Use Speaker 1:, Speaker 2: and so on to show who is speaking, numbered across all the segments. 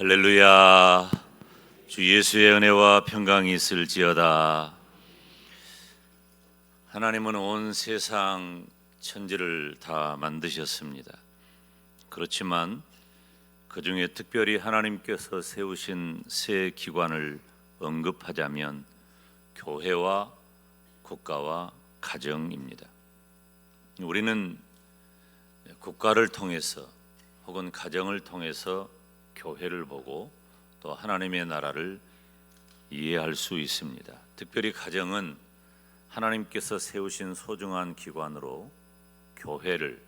Speaker 1: 할렐루야. 주 예수의 은혜와 평강이 있을지어다. 하나님은 온 세상 천지를 다 만드셨습니다. 그렇지만 그 중에 특별히 하나님께서 세우신 세 기관을 언급하자면 교회와 국가와 가정입니다. 우리는 국가를 통해서 혹은 가정을 통해서 교회를 보고 또 하나님의 나라를 이해할 수 있습니다. 특별히 가정은 하나님께서 세우신 소중한 기관으로 교회를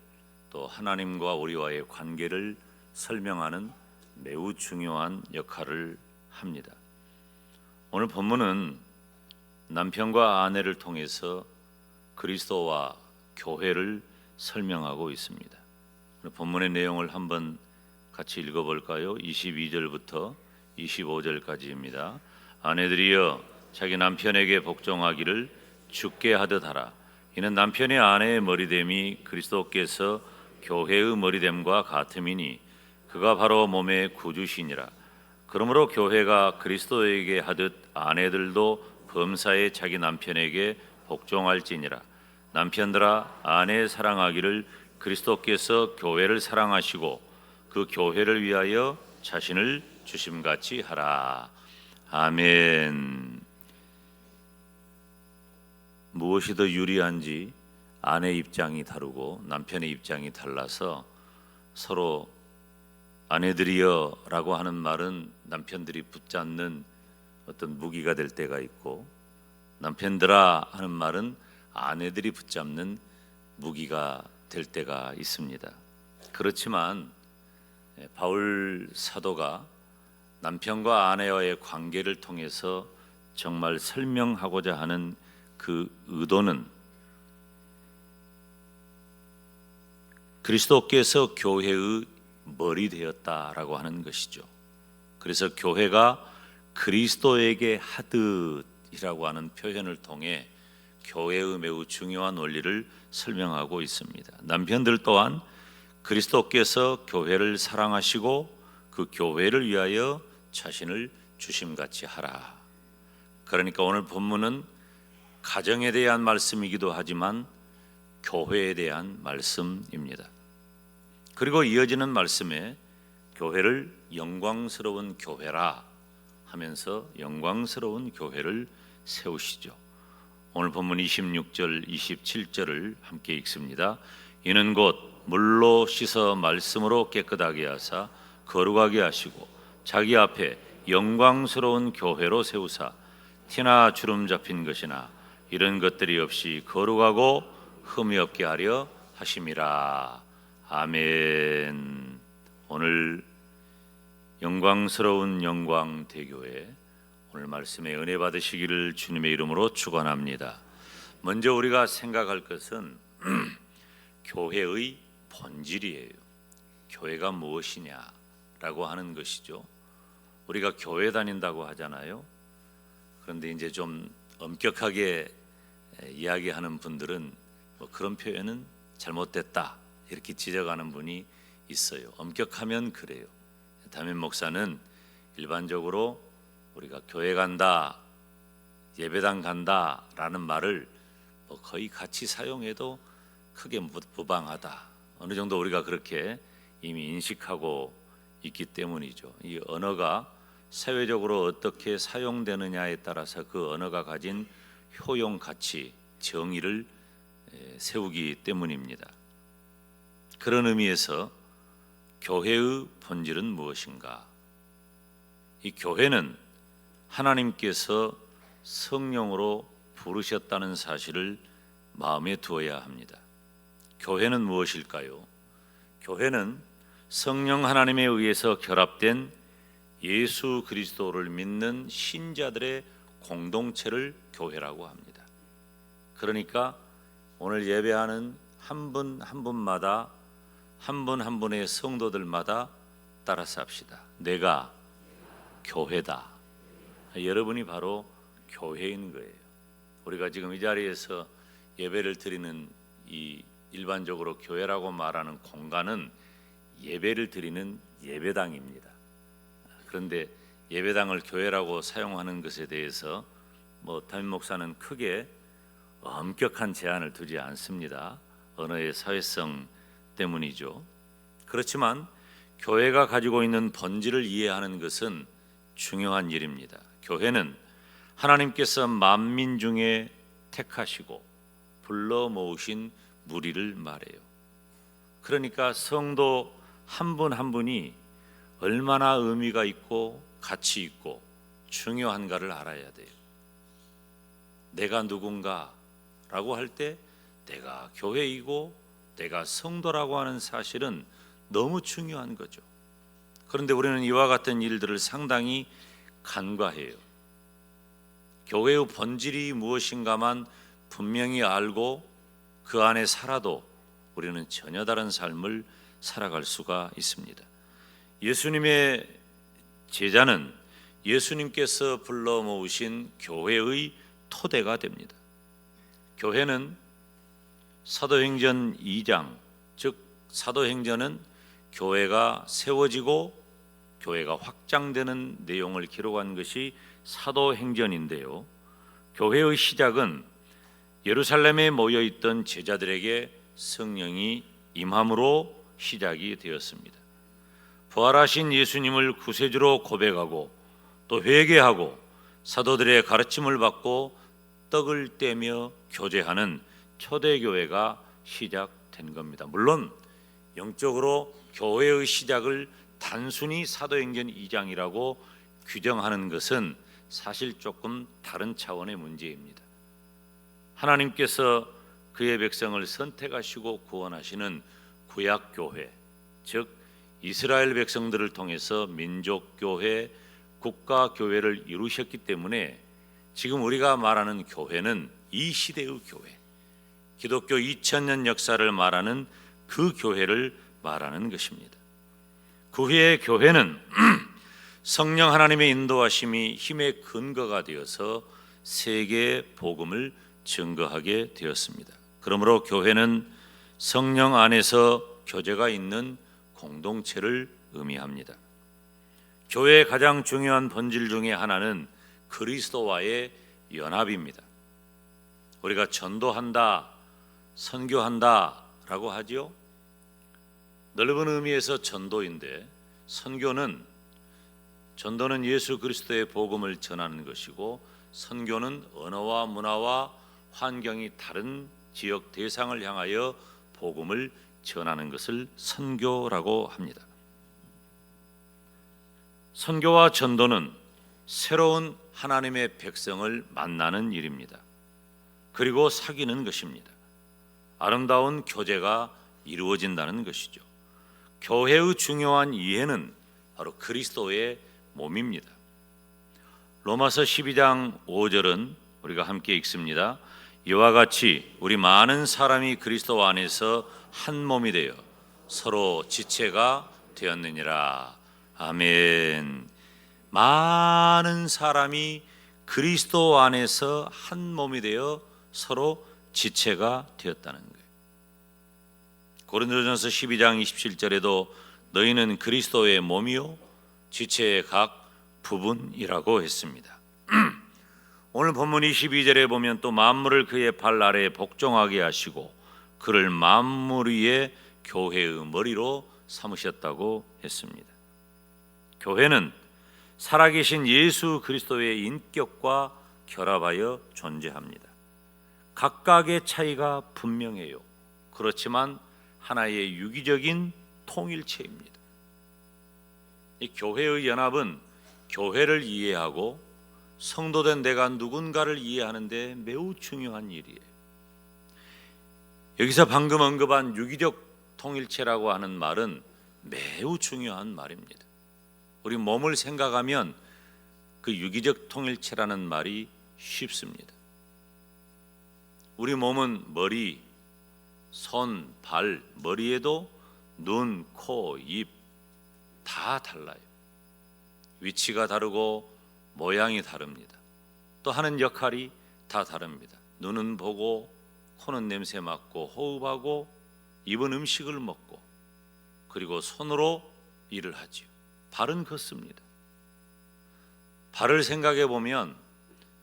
Speaker 1: 또 하나님과 우리와의 관계를 설명하는 매우 중요한 역할을 합니다. 오늘 본문은 남편과 아내를 통해서 그리스도와 교회를 설명하고 있습니다. 오늘 본문의 내용을 한번 같이 읽어볼까요? 22절부터 25절까지입니다. 아내들이여 자기 남편에게 복종하기를 주께 하듯 하라. 이는 남편의 아내의 머리됨이 그리스도께서 교회의 머리됨과 같음이니 그가 바로 몸의 구주시니라. 그러므로 교회가 그리스도에게 하듯 아내들도 범사에 자기 남편에게 복종할지니라. 남편들아 아내 사랑하기를 그리스도께서 교회를 사랑하시고 그 교회를 위하여 자신을 주심같이 하라. 아멘. 무엇이 더 유리한지 아내 입장이 다르고 남편의 입장이 달라서 서로 아내들이여 라고 하는 말은 남편들이 붙잡는 어떤 무기가 될 때가 있고 남편들아 하는 말은 아내들이 붙잡는 무기가 될 때가 있습니다. 그렇지만 바울 사도가 남편과 아내와의 관계를 통해서 정말 설명하고자 하는 그 의도는 그리스도께서 교회의 머리 되었다라고 하는 것이죠. 그래서 교회가 그리스도에게 하듯이라고 하는 표현을 통해 교회의 매우 중요한 원리를 설명하고 있습니다. 남편들 또한 그리스도께서 교회를 사랑하시고 그 교회를 위하여 자신을 주심같이 하라. 그러니까 오늘 본문은 가정에 대한 말씀이기도 하지만 교회에 대한 말씀입니다. 그리고 이어지는 말씀에 교회를 영광스러운 교회라 하면서 영광스러운 교회를 세우시죠. 오늘 본문 26절 27절을 함께 읽습니다. 이는 곧 물로 씻어 말씀으로 깨끗하게 하사 거룩하게 하시고 자기 앞에 영광스러운 교회로 세우사 티나 주름 잡힌 것이나 이런 것들이 없이 거룩하고 흠이 없게 하려 하심이라. 아멘. 오늘 영광스러운 영광대교회 오늘 말씀에 은혜 받으시기를 주님의 이름으로 축원합니다. 먼저 우리가 생각할 것은 교회의 본질이에요. 교회가 무엇이냐라고 하는 것이죠. 우리가 교회 다닌다고 하잖아요. 그런데 이제 좀 엄격하게 이야기하는 분들은 뭐 그런 표현은 잘못됐다 이렇게 지적하는 분이 있어요. 엄격하면 그래요. 담임 목사는 일반적으로 우리가 교회 간다, 예배당 간다라는 말을 뭐 거의 같이 사용해도 크게 무방하다. 어느 정도 우리가 그렇게 이미 인식하고 있기 때문이죠. 이 언어가 사회적으로 어떻게 사용되느냐에 따라서 그 언어가 가진 효용, 가치, 정의를 세우기 때문입니다. 그런 의미에서 교회의 본질은 무엇인가? 이 교회는 하나님께서 성령으로 부르셨다는 사실을 마음에 두어야 합니다. 교회는 무엇일까요? 교회는 성령 하나님에 의해서 결합된 예수 그리스도를 믿는 신자들의 공동체를 교회라고 합니다. 그러니까 오늘 예배하는 한 분 한 분마다 한 분 한 분의 성도들마다 따라서 합시다. 내가 교회다. 여러분이 바로 교회인 거예요. 우리가 지금 이 자리에서 예배를 드리는 이 일반적으로 교회라고 말하는 공간은 예배를 드리는 예배당입니다. 그런데 예배당을 교회라고 사용하는 것에 대해서 담임 목사는 크게 엄격한 제한을 두지 않습니다. 언어의 사회성 때문이죠. 그렇지만 교회가 가지고 있는 본질을 이해하는 것은 중요한 일입니다. 교회는 하나님께서 만민 중에 택하시고 불러 모으신 무리를 말해요. 그러니까 성도 한 분 한 분이 얼마나 의미가 있고 가치 있고 중요한가를 알아야 돼요. 내가 누군가라고 할 때 내가 교회이고 내가 성도라고 하는 사실은 너무 중요한 거죠. 그런데 우리는 이와 같은 일들을 상당히 간과해요. 교회의 본질이 무엇인가만 분명히 알고 그 안에 살아도 우리는 전혀 다른 삶을 살아갈 수가 있습니다. 예수님의 제자는 예수님께서 불러 모으신 교회의 토대가 됩니다. 교회는 사도행전 2장, 즉 사도행전은 교회가 세워지고 교회가 확장되는 내용을 기록한 것이 사도행전인데요. 교회의 시작은 예루살렘에 모여있던 제자들에게 성령이 임함으로 시작이 되었습니다. 부활하신 예수님을 구세주로 고백하고 또 회개하고 사도들의 가르침을 받고 떡을 떼며 교제하는 초대교회가 시작된 겁니다. 물론 영적으로 교회의 시작을 단순히 사도행전 2장이라고 규정하는 것은 사실 조금 다른 차원의 문제입니다. 하나님께서 그의 백성을 선택하시고 구원하시는 구약교회, 즉 이스라엘 백성들을 통해서 민족교회, 국가교회를 이루셨기 때문에 지금 우리가 말하는 교회는 이 시대의 교회, 기독교 2000년 역사를 말하는 그 교회를 말하는 것입니다. 그 후에 교회는 성령 하나님의 인도하심이 힘의 근거가 되어서 세계의 복음을 증거하게 되었습니다. 그러므로 교회는 성령 안에서 교제가 있는 공동체를 의미합니다. 교회의 가장 중요한 본질 중에 하나는 그리스도와의 연합입니다. 우리가 전도한다, 선교한다 라고 하지요. 넓은 의미에서 전도인데 전도는 예수 그리스도의 복음을 전하는 것이고 선교는 언어와 문화와 환경이 다른 지역 대상을 향하여 복음을 전하는 것을 선교라고 합니다. 선교와 전도는 새로운 하나님의 백성을 만나는 일입니다. 그리고 사귀는 것입니다. 아름다운 교제가 이루어진다는 것이죠. 교회의 중요한 이해는 바로 그리스도의 몸입니다. 로마서 12장 5절은 우리가 함께 읽습니다. 이와 같이 우리 많은 사람이 그리스도 안에서 한 몸이 되어 서로 지체가 되었느니라. 아멘. 많은 사람이 그리스도 안에서 한 몸이 되어 서로 지체가 되었다는 거예요. 고린도전서 12장 27절에도 너희는 그리스도의 몸이요 지체의 각 부분이라고 했습니다. 오늘 본문 22절에 보면 또 만물을 그의 발 아래에 복종하게 하시고 그를 만물 위에 교회의 머리로 삼으셨다고 했습니다. 교회는 살아계신 예수 그리스도의 인격과 결합하여 존재합니다. 각각의 차이가 분명해요. 그렇지만 하나의 유기적인 통일체입니다. 이 교회의 연합은 교회를 이해하고 성도된 내가 누군가를 이해하는 데 매우 중요한 일이에요. 여기서 방금 언급한 유기적 통일체라고 하는 말은 매우 중요한 말입니다. 우리 몸을 생각하면 그 유기적 통일체라는 말이 쉽습니다. 우리 몸은 머리, 손, 발, 머리에도 눈, 코, 입 다 달라요. 위치가 다르고 모양이 다릅니다. 또 하는 역할이 다 다릅니다. 눈은 보고, 코는 냄새 맡고, 호흡하고, 입은 음식을 먹고, 그리고 손으로 일을 하지요. 발은 걷습니다. 발을 생각해 보면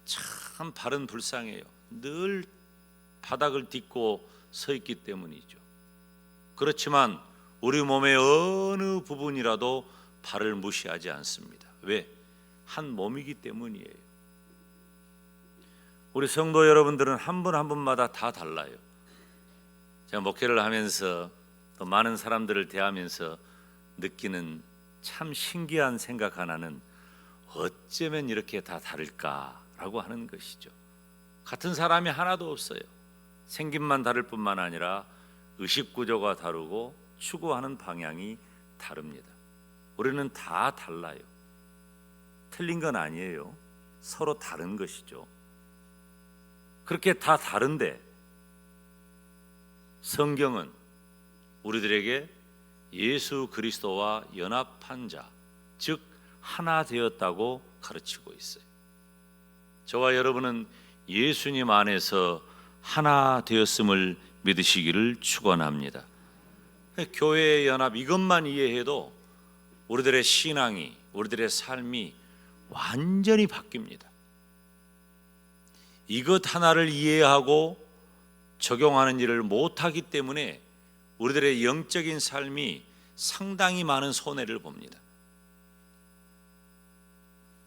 Speaker 1: 참 발은 불쌍해요. 늘 바닥을 딛고 서 있기 때문이죠. 그렇지만 우리 몸의 어느 부분이라도 발을 무시하지 않습니다. 왜? 한 몸이기 때문이에요. 우리 성도 여러분들은 한 분 한 분마다 다 달라요. 제가 목회를 하면서 또 많은 사람들을 대하면서 느끼는 참 신기한 생각 하나는 어쩌면 이렇게 다 다를까라고 하는 것이죠. 같은 사람이 하나도 없어요. 생김만 다를 뿐만 아니라 의식 구조가 다르고 추구하는 방향이 다릅니다. 우리는 다 달라요. 틀린 건 아니에요. 서로 다른 것이죠. 그렇게 다 다른데 성경은 우리들에게 예수 그리스도와 연합한 자, 즉 하나 되었다고 가르치고 있어요. 저와 여러분은 예수님 안에서 하나 되었음을 믿으시기를 축원합니다. 교회의 연합 이것만 이해해도 우리들의 신앙이, 우리들의 삶이 완전히 바뀝니다. 이것 하나를 이해하고 적용하는 일을 못하기 때문에 우리들의 영적인 삶이 상당히 많은 손해를 봅니다.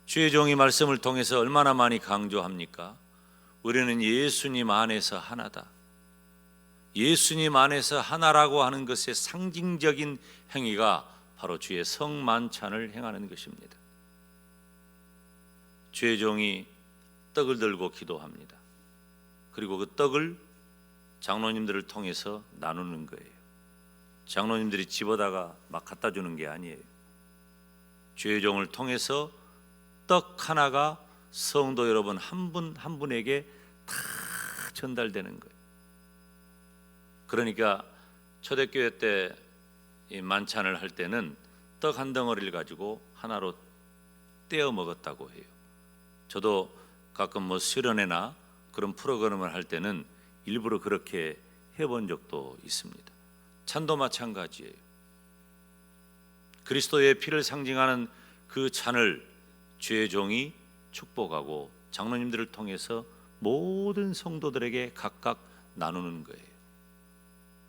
Speaker 1: 주의 종이 말씀을 통해서 얼마나 많이 강조합니까? 우리는 예수님 안에서 하나다. 예수님 안에서 하나라고 하는 것의 상징적인 행위가 바로 주의 성만찬을 행하는 것입니다. 주의 종이 떡을 들고 기도합니다. 그리고 그 떡을 장로님들을 통해서 나누는 거예요. 장로님들이 집어다가 막 갖다 주는 게 아니에요. 주의 종을 통해서 떡 하나가 성도 여러분 한 분 한 분에게 다 전달되는 거예요. 그러니까 초대교회 때 이 만찬을 할 때는 떡 한 덩어리를 가지고 하나로 떼어 먹었다고 해요. 저도 가끔 수련회나 그런 프로그램을 할 때는 일부러 그렇게 해본 적도 있습니다. 찬도 마찬가지예요. 그리스도의 피를 상징하는 그 잔을 주의 종이 축복하고 장로님들을 통해서 모든 성도들에게 각각 나누는 거예요.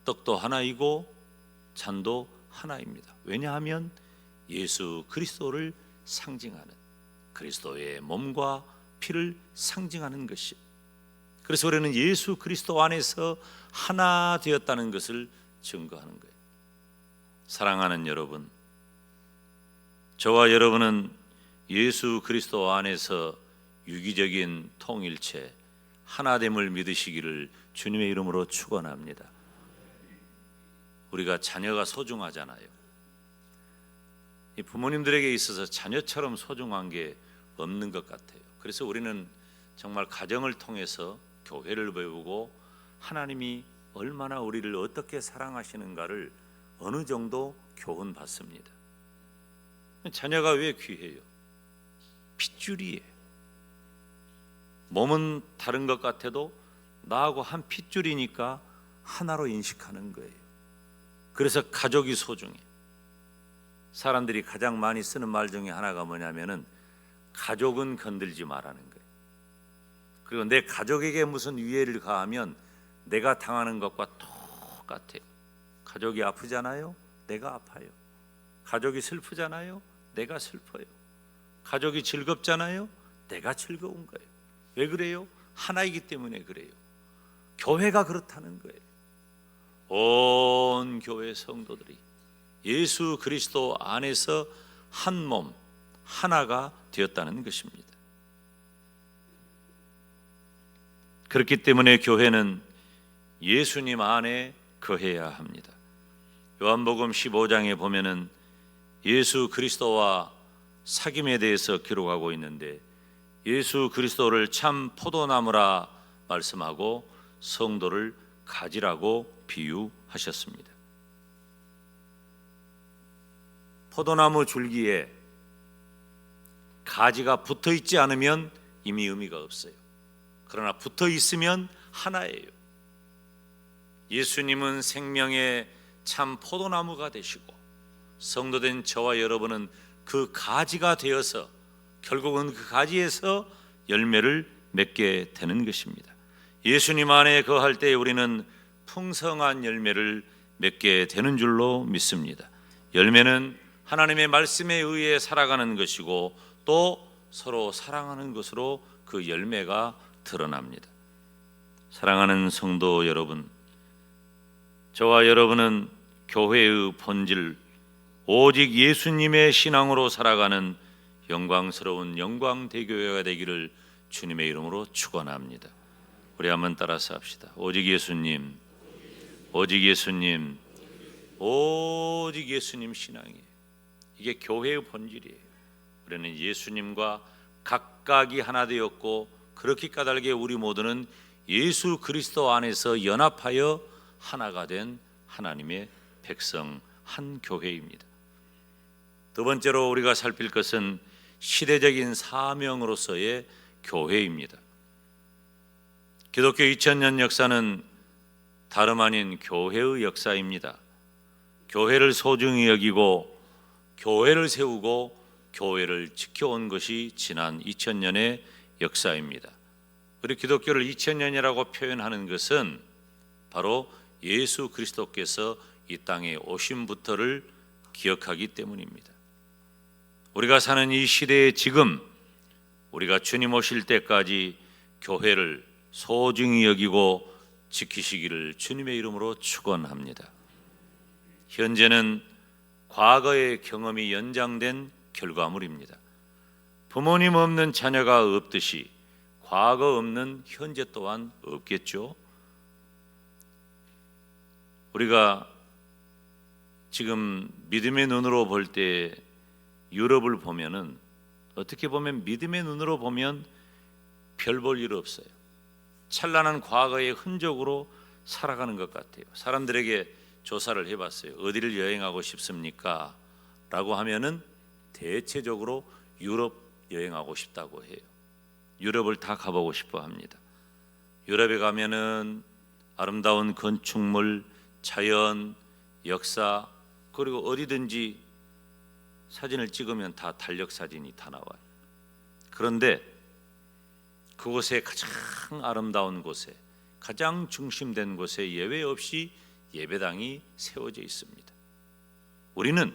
Speaker 1: 떡도 하나이고 잔도 하나입니다. 왜냐하면 예수 그리스도를 상징하는, 그리스도의 몸과 피를 상징하는 것이, 그래서 우리는 예수 그리스도 안에서 하나 되었다는 것을 증거하는 거예요. 사랑하는 여러분, 저와 여러분은 예수 그리스도 안에서 유기적인 통일체, 하나됨을 믿으시기를 주님의 이름으로 축원합니다. 우리가 자녀가 소중하잖아요. 이 부모님들에게 있어서 자녀처럼 소중한 게 없는 것 같아요. 그래서 우리는 정말 가정을 통해서 교회를 배우고 하나님이 얼마나 우리를 어떻게 사랑하시는가를 어느 정도 교훈받습니다. 자녀가 왜 귀해요? 핏줄이에요. 몸은 다른 것 같아도 나하고 한 핏줄이니까 하나로 인식하는 거예요. 그래서 가족이 소중해. 사람들이 가장 많이 쓰는 말 중에 하나가 뭐냐면은 가족은 건들지 말라는 거예요. 그리고 내 가족에게 무슨 위해를 가하면 내가 당하는 것과 똑같아요. 가족이 아프잖아요? 내가 아파요. 가족이 슬프잖아요? 내가 슬퍼요. 가족이 즐겁잖아요? 내가 즐거운 거예요. 왜 그래요? 하나이기 때문에 그래요. 교회가 그렇다는 거예요. 온 교회 성도들이 예수 그리스도 안에서 한 몸, 하나가 되었다는 것입니다. 그렇기 때문에 교회는 예수님 안에 거해야 합니다. 요한복음 15장에 보면은 예수 그리스도와 사귐에 대해서 기록하고 있는데 예수 그리스도를 참 포도나무라 말씀하고 성도를 가지라고 비유하셨습니다. 포도나무 줄기에 가지가 붙어 있지 않으면 이미 의미가 없어요. 그러나 붙어 있으면 하나예요. 예수님은 생명의 참 포도나무가 되시고 성도된 저와 여러분은 그 가지가 되어서 결국은 그 가지에서 열매를 맺게 되는 것입니다. 예수님 안에 거할 때 우리는 풍성한 열매를 맺게 되는 줄로 믿습니다. 열매는 하나님의 말씀에 의해 살아가는 것이고 또 서로 사랑하는 것으로 그 열매가 드러납니다. 사랑하는 성도 여러분, 저와 여러분은 교회의 본질, 오직 예수님의 신앙으로 살아가는 영광스러운 영광대교회가 되기를 주님의 이름으로 축원합니다. 우리 한번 따라서 합시다. 오직 예수님, 오직 예수님, 오직 예수님 신앙이에요. 이게 교회의 본질이에요. 우리는 예수님과 각각이 하나 되었고 그렇게 까닭에 우리 모두는 예수 그리스도 안에서 연합하여 하나가 된 하나님의 백성 한 교회입니다. 두 번째로 우리가 살필 것은 시대적인 사명으로서의 교회입니다. 기독교 2000년 역사는 다름 아닌 교회의 역사입니다. 교회를 소중히 여기고 교회를 세우고 교회를 지켜온 것이 지난 2000년의 역사입니다. 우리 기독교를 2000년이라고 표현하는 것은 바로 예수 그리스도께서 이 땅에 오심부터를 기억하기 때문입니다. 우리가 사는 이 시대에 지금 우리가 주님 오실 때까지 교회를 소중히 여기고 지키시기를 주님의 이름으로 축원합니다. 현재는 과거의 경험이 연장된 결과물입니다. 부모님 없는 자녀가 없듯이 과거 없는 현재 또한 없겠죠. 우리가 지금 믿음의 눈으로 볼 때 유럽을 보면은 어떻게 보면 믿음의 눈으로 보면 별 볼 일 없어요. 찬란한 과거의 흔적으로 살아가는 것 같아요. 사람들에게 조사를 해봤어요. 어디를 여행하고 싶습니까? 라고 하면은 대체적으로 유럽 여행하고 싶다고 해요. 유럽을 다 가보고 싶어 합니다. 유럽에 가면은 아름다운 건축물, 자연, 역사, 그리고 어디든지 사진을 찍으면 다 달력 사진이 다 나와요. 그런데 그곳에 가장 아름다운 곳에, 가장 중심된 곳에 예외 없이 예배당이 세워져 있습니다. 우리는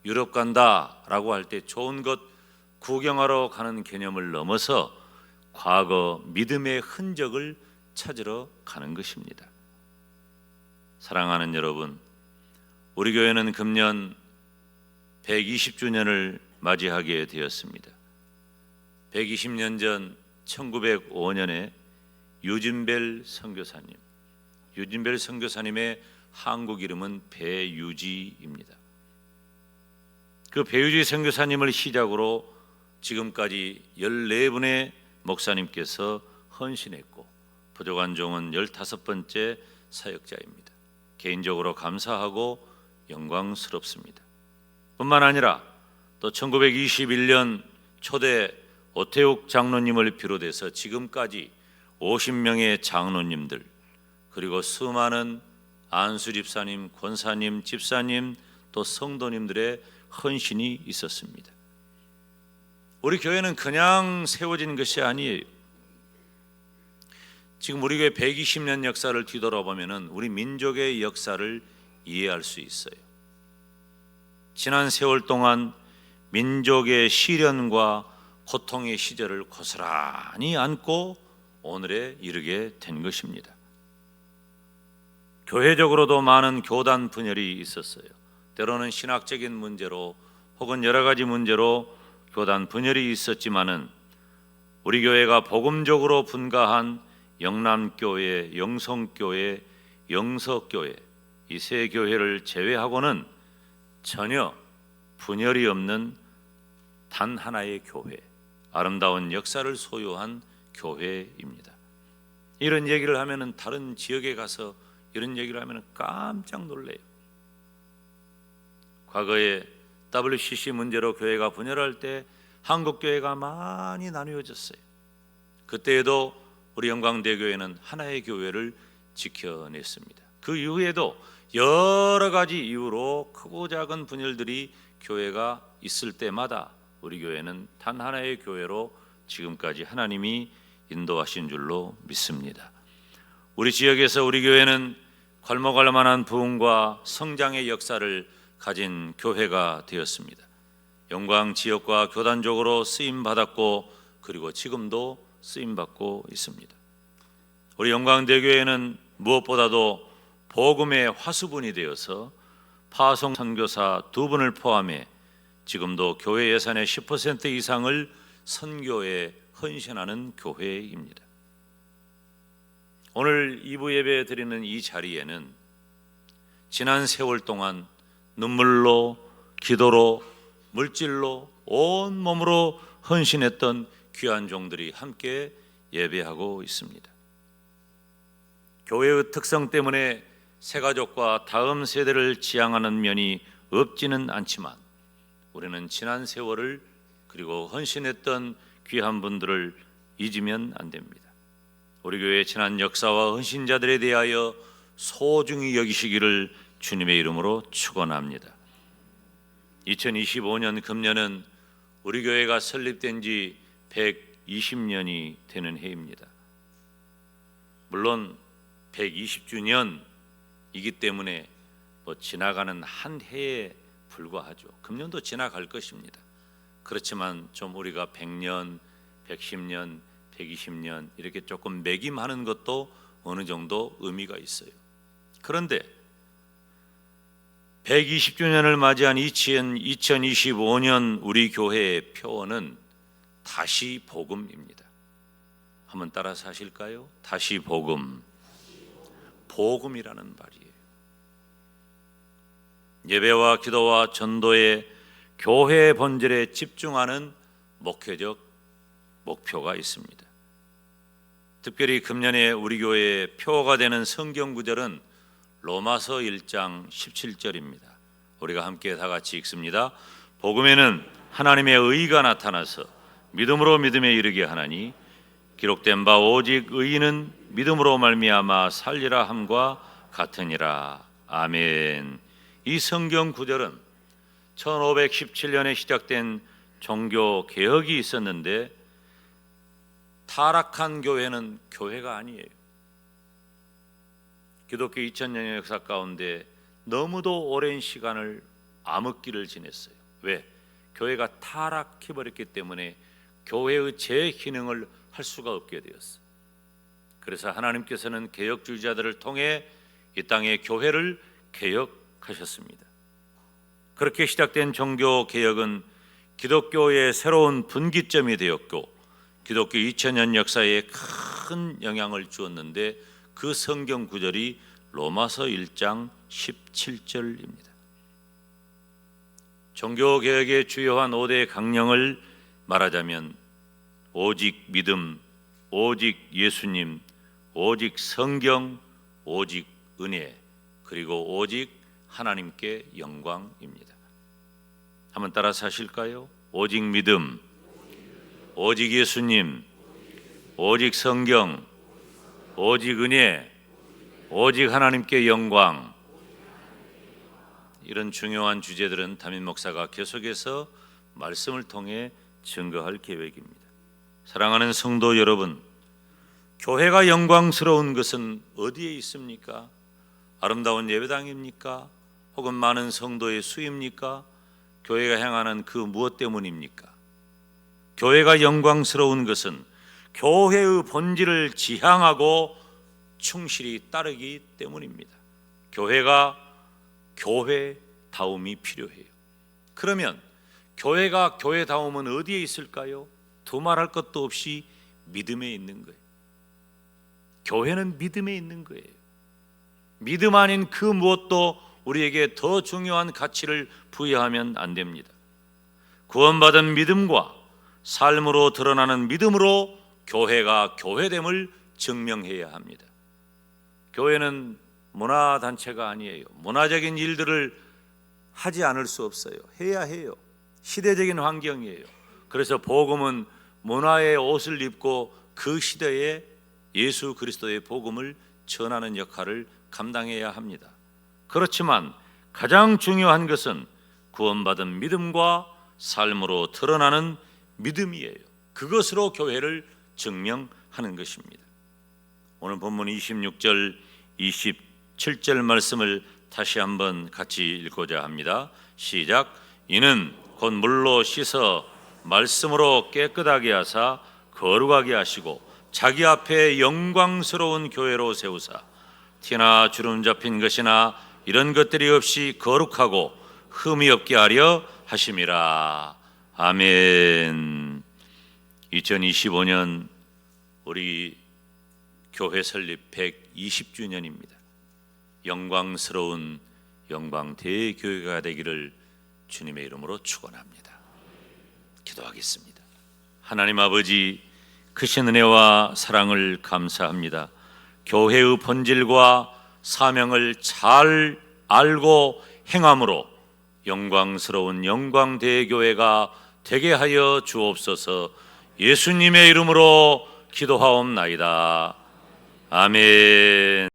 Speaker 1: 유럽 간다라고 할 때 좋은 것 구경하러 가는 개념을 넘어서 과거 믿음의 흔적을 찾으러 가는 것입니다. 사랑하는 여러분, 우리 교회는 금년 120주년을 맞이하게 되었습니다. 120년 전 1905년에 유진벨 선교사님의 한국 이름은 배유지입니다. 그 배유지 선교사님을 시작으로 지금까지 14분의 목사님께서 헌신했고 부족한 종은 15번째 사역자입니다. 개인적으로 감사하고 영광스럽습니다. 뿐만 아니라 또 1921년 초대 오태욱 장로님을 비롯해서 지금까지 50명의 장로님들, 그리고 수많은 안수 집사님, 권사님, 집사님, 또 성도님들의 헌신이 있었습니다. 우리 교회는 그냥 세워진 것이 아니에요. 지금 우리 교회 120년 역사를 뒤돌아보면 우리 민족의 역사를 이해할 수 있어요. 지난 세월 동안 민족의 시련과 고통의 시절을 고스란히 안고 오늘에 이르게 된 것입니다. 교회적으로도 많은 교단 분열이 있었어요. 때로는 신학적인 문제로 혹은 여러 가지 문제로 교단 분열이 있었지만은 우리 교회가 복음적으로 분가한 영남교회, 영성교회, 영서교회 이 세 교회를 제외하고는 전혀 분열이 없는 단 하나의 교회, 아름다운 역사를 소유한 교회입니다. 이런 얘기를 하면은 다른 지역에 가서 이런 얘기를 하면은 깜짝 놀래요. 과거에 WCC 문제로 교회가 분열할 때 한국 교회가 많이 나누어졌어요. 그때에도 우리 영광대교회는 하나의 교회를 지켜냈습니다. 그 이후에도 여러 가지 이유로 크고 작은 분열들이 교회가 있을 때마다 우리 교회는 단 하나의 교회로 지금까지 하나님이 인도하신 줄로 믿습니다. 우리 지역에서 우리 교회는 괄목할 만한 부흥과 성장의 역사를 가진 교회가 되었습니다. 영광 지역과 교단적으로 쓰임 받았고 그리고 지금도 쓰임 받고 있습니다. 우리 영광대교회는 무엇보다도 복음의 화수분이 되어서 파송 선교사 2분을 포함해 지금도 교회 예산의 10% 이상을 선교에 헌신하는 교회입니다. 오늘 2부 예배 드리는 이 자리에는 지난 세월 동안 눈물로, 기도로, 물질로, 온 몸으로 헌신했던 귀한 종들이 함께 예배하고 있습니다. 교회의 특성 때문에 새가족과 다음 세대를 지향하는 면이 없지는 않지만 우리는 지난 세월을 그리고 헌신했던 귀한 분들을 잊으면 안 됩니다. 우리 교회의 지난 역사와 헌신자들에 대하여 소중히 여기시기를 주님의 이름으로 축원합니다. 2025년 금년은 우리 교회가 설립된 지 120년이 되는 해입니다. 물론 120주년이기 때문에 지나가는 한 해에 불과하죠. 금년도 지나갈 것입니다. 그렇지만 좀 우리가 100년, 110년, 120년 이렇게 조금 매김하는 것도 어느 정도 의미가 있어요. 그런데 120주년을 맞이한 2025년 우리 교회의 표어는 다시 복음입니다. 한번 따라서 하실까요? 다시 복음. 복음이라는 말이에요. 예배와 기도와 전도의 교회 본질에 집중하는 목회적 목표가 있습니다. 특별히 금년에 우리 교회의 표어가 되는 성경 구절은 로마서 1장 17절입니다. 우리가 함께 다 같이 읽습니다. 복음에는 하나님의 의가 나타나서 믿음으로 믿음에 이르게 하나니 기록된 바 오직 의인은 믿음으로 말미암아 살리라 함과 같으니라. 아멘. 이 성경 구절은 1517년에 시작된 종교 개혁이 있었는데 타락한 교회는 교회가 아니에요. 기독교 2000년의 역사 가운데 너무도 오랜 시간을 암흑기를 지냈어요. 왜? 교회가 타락해버렸기 때문에 교회의 재기능을 할 수가 없게 되었어요. 그래서 하나님께서는 개혁주의자들을 통해 이 땅의 교회를 개혁하셨습니다. 그렇게 시작된 종교개혁은 기독교의 새로운 분기점이 되었고 기독교 2000년 역사에 큰 영향을 주었는데 그 성경 구절이 로마서 1장 17절입니다. 종교개혁의 주요한 5대 강령을 말하자면 오직 믿음, 오직 예수님, 오직 성경, 오직 은혜, 그리고 오직 하나님께 영광입니다. 한번 따라서 하실까요? 오직 믿음, 오직 예수님, 오직 성경, 오직 은혜, 오직 하나님께 영광. 이런 중요한 주제들은 담임 목사가 계속해서 말씀을 통해 증거할 계획입니다. 사랑하는 성도 여러분, 교회가 영광스러운 것은 어디에 있습니까? 아름다운 예배당입니까? 혹은 많은 성도의 수입니까? 교회가 향하는 그 무엇 때문입니까? 교회가 영광스러운 것은 교회의 본질을 지향하고 충실히 따르기 때문입니다. 교회가 교회다움이 필요해요. 그러면 교회가 교회다움은 어디에 있을까요? 두말할 것도 없이 믿음에 있는 거예요. 교회는 믿음에 있는 거예요. 믿음 아닌 그 무엇도 우리에게 더 중요한 가치를 부여하면 안 됩니다. 구원받은 믿음과 삶으로 드러나는 믿음으로 교회가 교회됨을 증명해야 합니다. 교회는 문화단체가 아니에요. 문화적인 일들을 하지 않을 수 없어요. 해야 해요. 시대적인 환경이에요. 그래서 복음은 문화의 옷을 입고 그 시대에 예수 그리스도의 복음을 전하는 역할을 감당해야 합니다. 그렇지만 가장 중요한 것은 구원받은 믿음과 삶으로 드러나는 믿음이에요. 그것으로 교회를 증명하는 것입니다. 오늘 본문 26절 27절 말씀을 다시 한번 같이 읽고자 합니다. 시작. 이는 곧 물로 씻어 말씀으로 깨끗하게 하사 거룩하게 하시고 자기 앞에 영광스러운 교회로 세우사 티나 주름 잡힌 것이나 이런 것들이 없이 거룩하고 흠이 없게 하려 하심이라. 아멘. 2025년 우리 교회 설립 120주년입니다. 영광스러운 영광 대교회가 되기를 주님의 이름으로 축원합니다. 기도하겠습니다. 하나님 아버지, 크신 은혜와 사랑을 감사합니다. 교회의 본질과 사명을 잘 알고 행함으로 영광스러운 영광 대교회가 되게 하여 주옵소서. 예수님의 이름으로 기도하옵나이다. 아멘.